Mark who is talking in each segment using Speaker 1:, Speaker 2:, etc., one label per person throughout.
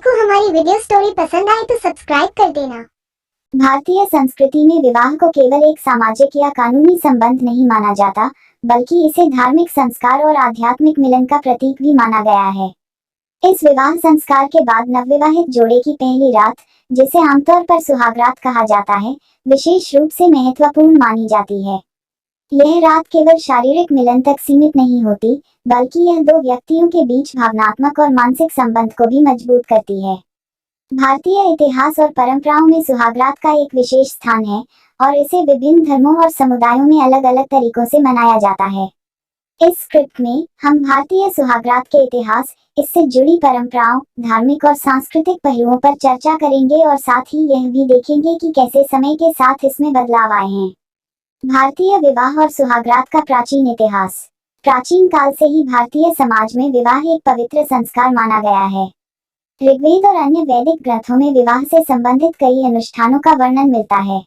Speaker 1: आपको हमारी video story पसंद आए तो सब्सक्राइब कर देना।
Speaker 2: भारतीय संस्कृति में विवाह को केवल एक सामाजिक या कानूनी संबंध नहीं माना जाता, बल्कि इसे धार्मिक संस्कार और आध्यात्मिक मिलन का प्रतीक भी माना गया है। इस विवाह संस्कार के बाद नवविवाहित जोड़े की पहली रात, जिसे आमतौर पर सुहागरात कहा जाता है, विशेष रूप से महत्वपूर्ण मानी जाती है। यह रात केवल शारीरिक मिलन तक सीमित नहीं होती, बल्कि यह दो व्यक्तियों के बीच भावनात्मक और मानसिक संबंध को भी मजबूत करती है। भारतीय इतिहास और परंपराओं में सुहागरात का एक विशेष स्थान है और इसे विभिन्न धर्मों और समुदायों में अलग अलग तरीकों से मनाया जाता है। इस स्क्रिप्ट में हम भारतीय सुहागरात के इतिहास, इससे जुड़ी परंपराओं, धार्मिक और सांस्कृतिक पहलुओं पर चर्चा करेंगे और साथ ही यह भी देखेंगे कि कैसे समय के साथ इसमें बदलाव आए हैं। भारतीय विवाह और सुहागरात का प्राचीन इतिहास। प्राचीन काल से ही भारतीय समाज में विवाह एक पवित्र संस्कार माना गया है। ऋग्वेद और अन्य वैदिक ग्रंथों में विवाह से संबंधित कई अनुष्ठानों का वर्णन मिलता है।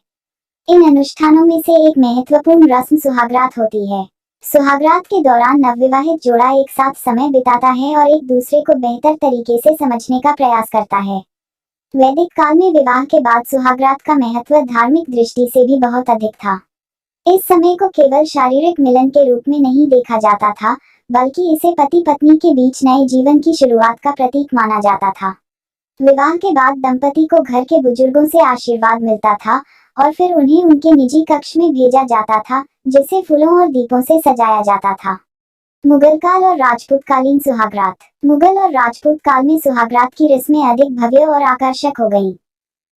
Speaker 2: इन अनुष्ठानों में से एक महत्वपूर्ण रस्म सुहागरात होती है। सुहागरात के दौरान नवविवाहित जोड़ा एक साथ समय बिताता है और एक दूसरे को बेहतर तरीके से समझने का प्रयास करता है। वैदिक काल में विवाह के बाद सुहागरात का महत्व धार्मिक दृष्टि से भी बहुत अधिक था। इस समय को केवल शारीरिक मिलन के रूप में नहीं देखा जाता था, बल्कि इसे पति पत्नी के बीच नए जीवन की शुरुआत का प्रतीक माना जाता था। विवाह के बाद दंपति को घर के बुजुर्गों से आशीर्वाद मिलता था और फिर उन्हें उनके निजी कक्ष में भेजा जाता था, जिसे फूलों और दीपों से सजाया जाता था। मुगल काल और राजपूत कालीन सुहागरात। मुगल और राजपूत काल में सुहागरात की रस्में अधिक भव्य और आकर्षक हो गईं।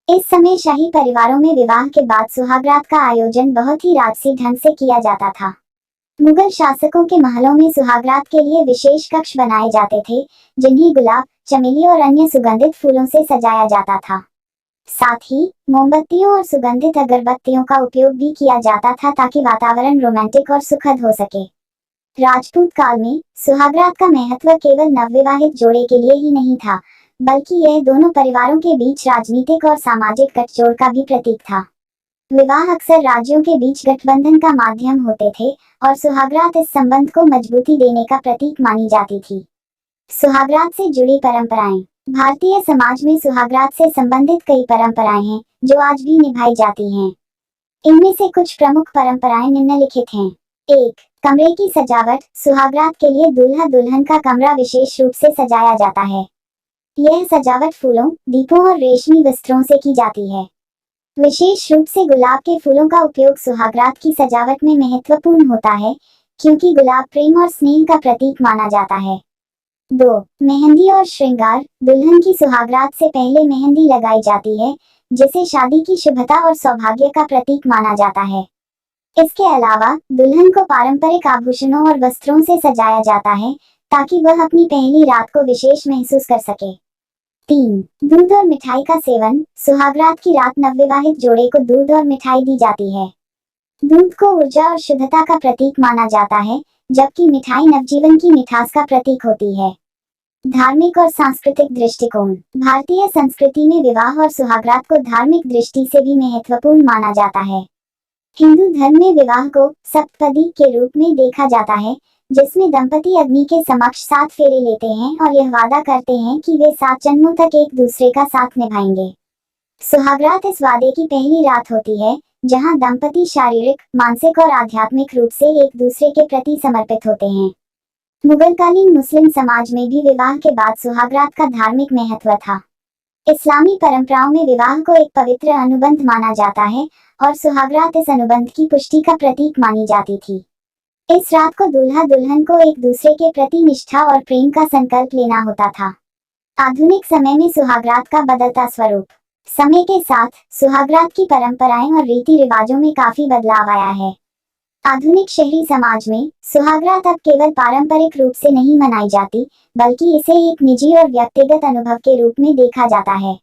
Speaker 2: इस समय शाही परिवारों में विवाह के बाद सुहागरात का आयोजन बहुत ही राजसी ढंग से किया जाता था। मुगल शासकों के महलों में सुहागरात के लिए विशेष कक्ष बनाए जाते थे, जिन्हें गुलाब, चमेली और अन्य सुगंधित फूलों से सजाया जाता था। साथ ही मोमबत्तियों और सुगंधित अगरबत्तियों का उपयोग भी किया जाता था ताकि वातावरण रोमांटिक और सुखद हो सके। राजपूत काल में सुहागरात का महत्व केवल नवविवाहित जोड़े के लिए ही नहीं था, बल्कि यह दोनों परिवारों के बीच राजनीतिक और सामाजिक गठजोड़ का भी प्रतीक था। विवाह अक्सर राज्यों के बीच गठबंधन का माध्यम होते थे और सुहागरात इस संबंध को मजबूती देने का प्रतीक मानी जाती थी। सुहागरात से जुड़ी परंपराएं। भारतीय समाज में सुहागरात से संबंधित कई परंपराएं हैं, जो आज भी निभाई जाती हैं। इनमें से कुछ प्रमुख परंपराएं निम्नलिखित हैं। 1. कमरे की सजावट। सुहागरात के लिए दूल्हा दुल्हन का कमरा विशेष रूप से सजाया जाता है। यह सजावट फूलों, दीपों और रेशमी वस्त्रों से की जाती है। विशेष रूप से गुलाब के फूलों का उपयोग सुहागरात की सजावट में महत्वपूर्ण होता है, क्योंकि गुलाब प्रेम और स्नेह का प्रतीक माना जाता है। 2. मेहंदी और श्रृंगार। दुल्हन की सुहागरात से पहले मेहंदी लगाई जाती है, जिसे शादी की शुभता और सौभाग्य का प्रतीक माना जाता है। इसके अलावा दुल्हन को पारंपरिक आभूषणों और वस्त्रों से सजाया जाता है, ताकि वह अपनी पहली रात को विशेष महसूस कर सके। 3. दूध और मिठाई का सेवन। सुहागरात की रात नवविवाहित जोड़े को दूध और मिठाई दी जाती है। दूध को ऊर्जा और शुद्धता का प्रतीक माना जाता है, जबकि मिठाई नवजीवन की मिठास का प्रतीक होती है। धार्मिक और सांस्कृतिक दृष्टिकोण। भारतीय संस्कृति में विवाह और सुहागरात को धार्मिक दृष्टि से भी महत्वपूर्ण माना जाता है। हिंदू धर्म में विवाह को सप्तपदी के रूप में देखा जाता है, जिसमें दंपति अग्नि के समक्ष 7 फेरे लेते हैं और यह वादा करते हैं कि वे 7 जन्मों तक एक दूसरे का साथ निभाएंगे। सुहागरात इस वादे की पहली रात होती है, जहां दंपति शारीरिक, मानसिक और आध्यात्मिक रूप से एक दूसरे के प्रति समर्पित होते हैं। मुगलकालीन मुस्लिम समाज में भी विवाह के बाद सुहागरात का धार्मिक महत्व था। इस्लामी परंपराओं में विवाह को एक पवित्र अनुबंध माना जाता है और सुहागरात इस अनुबंध की पुष्टि का प्रतीक मानी जाती थी। इस रात को दूल्हा दुल्हन को एक दूसरे के प्रति निष्ठा और प्रेम का संकल्प लेना होता था। आधुनिक समय में सुहागरात का बदलता स्वरूप। समय के साथ सुहागरात की परंपराएं और रीति रिवाजों में काफी बदलाव आया है। आधुनिक शहरी समाज में सुहागरात अब केवल पारंपरिक रूप से नहीं मनाई जाती, बल्कि इसे एक निजी और व्यक्तिगत अनुभव के रूप में देखा जाता है।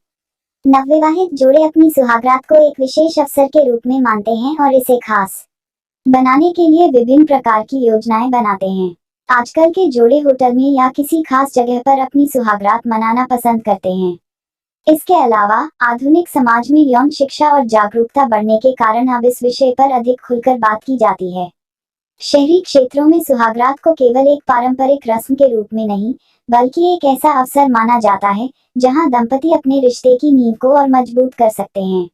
Speaker 2: नवविवाहित जोड़े अपनी सुहागरात को एक विशेष अवसर के रूप में मानते हैं और इसे खास बनाने के लिए विभिन्न प्रकार की योजनाएं बनाते हैं। आजकल के जोड़े होटल में या किसी खास जगह पर अपनी सुहागरात मनाना पसंद करते हैं। इसके अलावा आधुनिक समाज में यौन शिक्षा और जागरूकता बढ़ने के कारण अब इस विषय पर अधिक खुलकर बात की जाती है। शहरी क्षेत्रों में सुहागरात को केवल एक पारंपरिक रस्म के रूप में नहीं, बल्कि एक ऐसा अवसर माना जाता है जहां दंपति अपने रिश्ते की नींव को और मजबूत कर सकते हैं।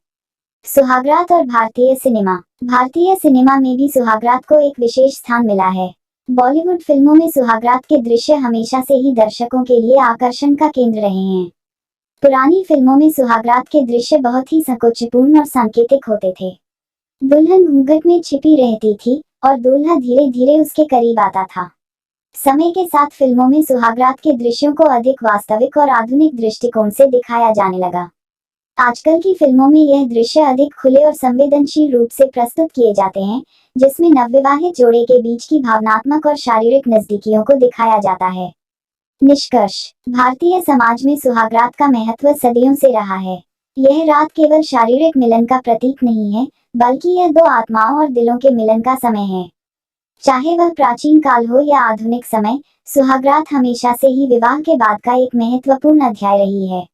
Speaker 2: सुहागरात और भारतीय सिनेमा। भारतीय सिनेमा में भी सुहागरात को एक विशेष स्थान मिला है। बॉलीवुड फिल्मों में सुहागरात के दृश्य हमेशा से ही दर्शकों के लिए आकर्षण का केंद्र रहे हैं। पुरानी फिल्मों में सुहागरात के दृश्य बहुत ही संकोचपूर्ण और सांकेतिक होते थे। दुल्हन घूंघट में छिपी रहती थी और दूल्हा धीरे धीरे उसके करीब आता था। समय के साथ फिल्मों में सुहागरात के दृश्यों को अधिक वास्तविक और आधुनिक दृष्टिकोण से दिखाया जाने लगा। आजकल की फिल्मों में यह दृश्य अधिक खुले और संवेदनशील रूप से प्रस्तुत किए जाते हैं, जिसमें नवविवाहित जोड़े के बीच की भावनात्मक और शारीरिक नजदीकियों को दिखाया जाता है। निष्कर्ष। भारतीय समाज में सुहागरात का महत्व सदियों से रहा है। यह रात केवल शारीरिक मिलन का प्रतीक नहीं है, बल्कि यह दो आत्माओं और दिलों के मिलन का समय है। चाहे वह प्राचीन काल हो या आधुनिक समय, सुहागरात हमेशा से ही विवाह के बाद का एक महत्वपूर्ण अध्याय रही है।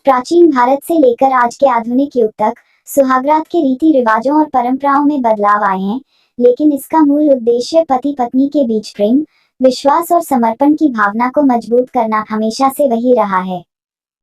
Speaker 2: प्राचीन भारत से लेकर आज के आधुनिक युग तक सुहागरात के रीति रिवाजों और परंपराओं में बदलाव आए हैं, लेकिन इसका मूल उद्देश्य पति पत्नी के बीच प्रेम, विश्वास और समर्पण की भावना को मजबूत करना हमेशा से वही रहा है।